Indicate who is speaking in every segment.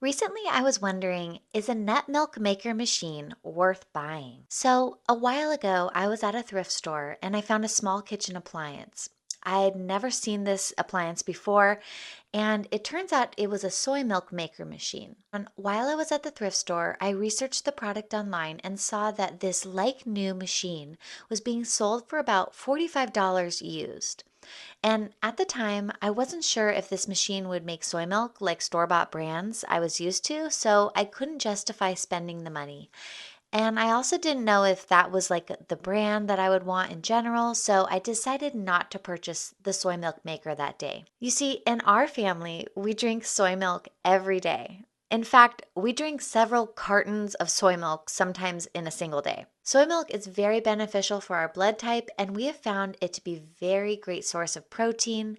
Speaker 1: Recently, I was wondering, is a nut milk maker machine worth buying? So, a while ago, I was at a thrift store and I found a small kitchen appliance. I had never seen this appliance before, and it turns out it was a soy milk maker machine. And while I was at the thrift store, I researched the product online and saw that this like new machine was being sold for about $45 used. And at the time, I wasn't sure if this machine would make soy milk like store-bought brands I was used to, so I couldn't justify spending the money. And I also didn't know if that was like the brand that I would want in general, so I decided not to purchase the soy milk maker that day. You see, in our family, we drink soy milk every day. In fact, we drink several cartons of soy milk sometimes in a single day. Soy milk is very beneficial for our blood type, and we have found it to be a very great source of protein.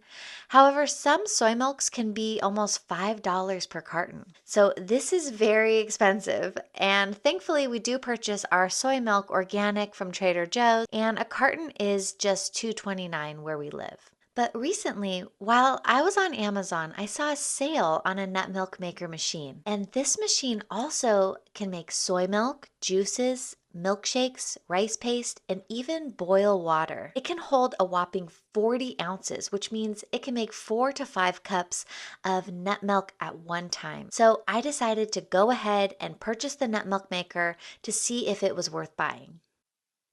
Speaker 1: However, some soy milks can be almost $5 per carton. So this is very expensive, and thankfully we do purchase our soy milk organic from Trader Joe's, and a carton is just $2.29 where we live. But recently, while I was on Amazon, I saw a sale on a nut milk maker machine. And this machine also can make soy milk, juices, milkshakes, rice paste, and even boil water. It can hold a whopping 40 ounces, which means it can make 4 to 5 cups of nut milk at one time. So I decided to go ahead and purchase the nut milk maker to see if it was worth buying.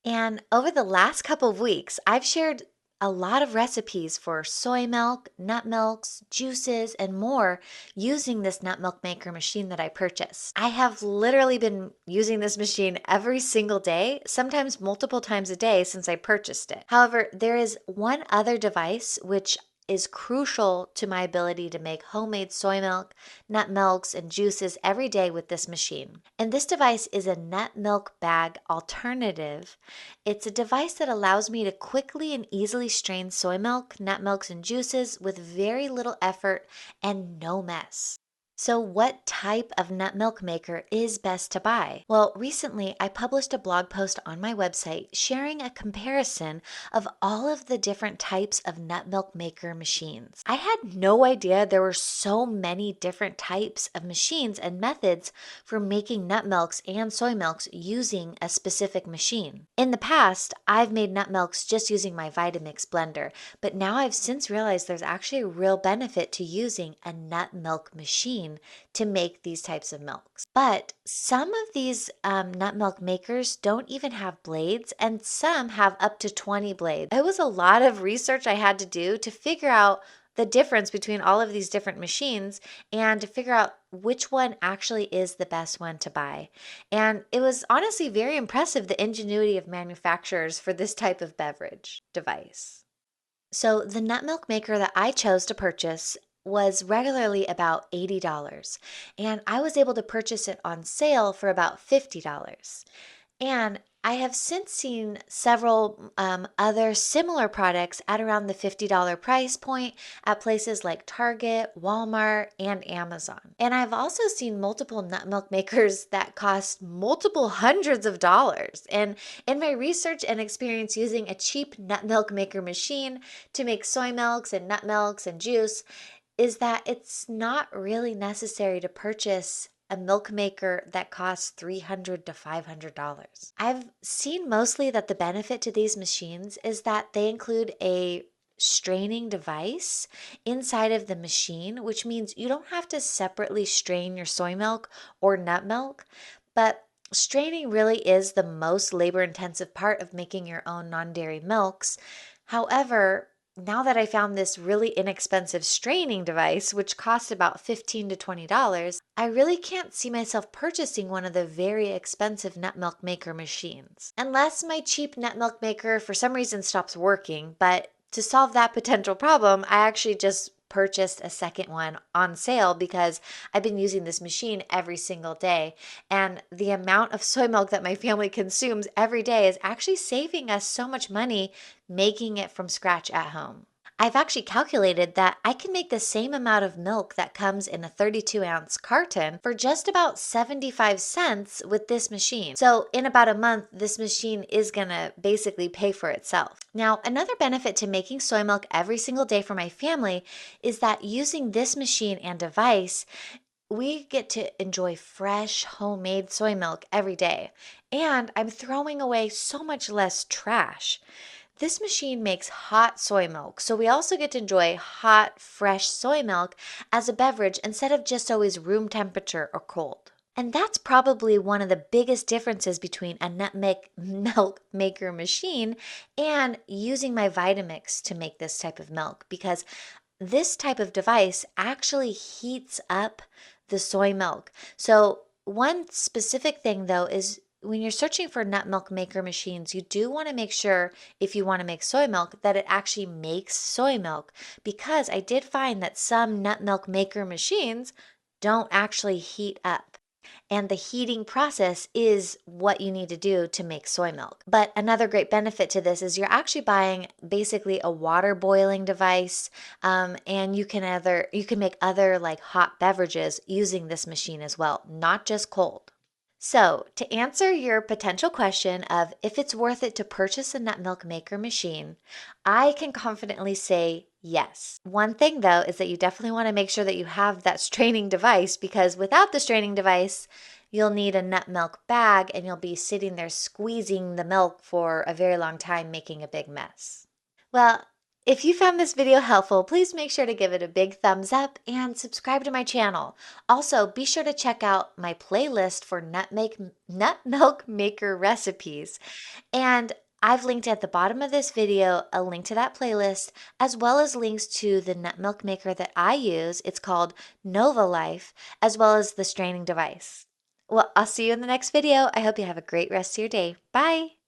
Speaker 1: And over the last couple of weeks, I've shared a lot of recipes for soy milk, nut milks, juices, and more using this nut milk maker machine that I purchased. I have literally been using this machine every single day, sometimes multiple times a day since I purchased it. However, there is one other device which is crucial to my ability to make homemade soy milk, nut milks, and juices every day with this machine. And this device is a nut milk bag alternative. It's a device that allows me to quickly and easily strain soy milk, nut milks, and juices with very little effort and no mess. So, what type of nut milk maker is best to buy? Well, recently I published a blog post on my website sharing a comparison of all of the different types of nut milk maker machines. I had no idea there were so many different types of machines and methods for making nut milks and soy milks using a specific machine. In the past, I've made nut milks just using my Vitamix blender, but now I've since realized there's actually a real benefit to using a nut milk machine to make these types of milks. But some of these nut milk makers don't even have blades, and some have up to 20 blades. It was a lot of research I had to do to figure out the difference between all of these different machines and to figure out which one actually is the best one to buy. And it was honestly very impressive, the ingenuity of manufacturers for this type of beverage device. So the nut milk maker that I chose to purchase was regularly about $80, and I was able to purchase it on sale for about $50. And I have since seen several other similar products at around the $50 price point at places like Target, Walmart, and Amazon. And I've also seen multiple nut milk makers that cost multiple hundreds of dollars. And in my research and experience using a cheap nut milk maker machine to make soy milks and nut milks and juice, is that it's not really necessary to purchase a milk maker that costs $300 to $500. I've seen mostly that the benefit to these machines is that they include a straining device inside of the machine, which means you don't have to separately strain your soy milk or nut milk, but straining really is the most labor intensive part of making your own non-dairy milks. However, now that I found this really inexpensive straining device, which costs about $15 to $20, I really can't see myself purchasing one of the very expensive nut milk maker machines. Unless my cheap nut milk maker for some reason stops working, but to solve that potential problem, I actually just purchased a second one on sale because I've been using this machine every single day, and the amount of soy milk that my family consumes every day is actually saving us so much money making it from scratch at home. I've actually calculated that I can make the same amount of milk that comes in a 32-ounce carton for just about 75 cents with this machine. So in about a month, this machine is gonna basically pay for itself. Now, another benefit to making soy milk every single day for my family is that using this machine and device, we get to enjoy fresh homemade soy milk every day, and I'm throwing away so much less trash. This machine makes hot soy milk, so we also get to enjoy hot, fresh soy milk as a beverage instead of just always room temperature or cold. And that's probably one of the biggest differences between a milk maker machine and using my Vitamix to make this type of milk, because this type of device actually heats up the soy milk. So, one specific thing though is when you're searching for nut milk maker machines, you do want to make sure, if you want to make soy milk, that it actually makes soy milk, because I did find that some nut milk maker machines don't actually heat up. And the heating process is what you need to do to make soy milk. But another great benefit to this is you're actually buying basically a water boiling device, and you can make other like hot beverages using this machine as well, not just cold. So, to answer your potential question of if it's worth it to purchase a nut milk maker machine, I can confidently say yes. One thing though is that you definitely want to make sure that you have that straining device, because without the straining device, you'll need a nut milk bag and you'll be sitting there squeezing the milk for a very long time, making a big mess. Well, if you found this video helpful, please make sure to give it a big thumbs up and subscribe to my channel. Also, be sure to check out my playlist for nut milk maker recipes. And I've linked at the bottom of this video a link to that playlist, as well as links to the nut milk maker that I use. It's called Novalife, as well as the straining device. Well, I'll see you in the next video. I hope you have a great rest of your day. Bye.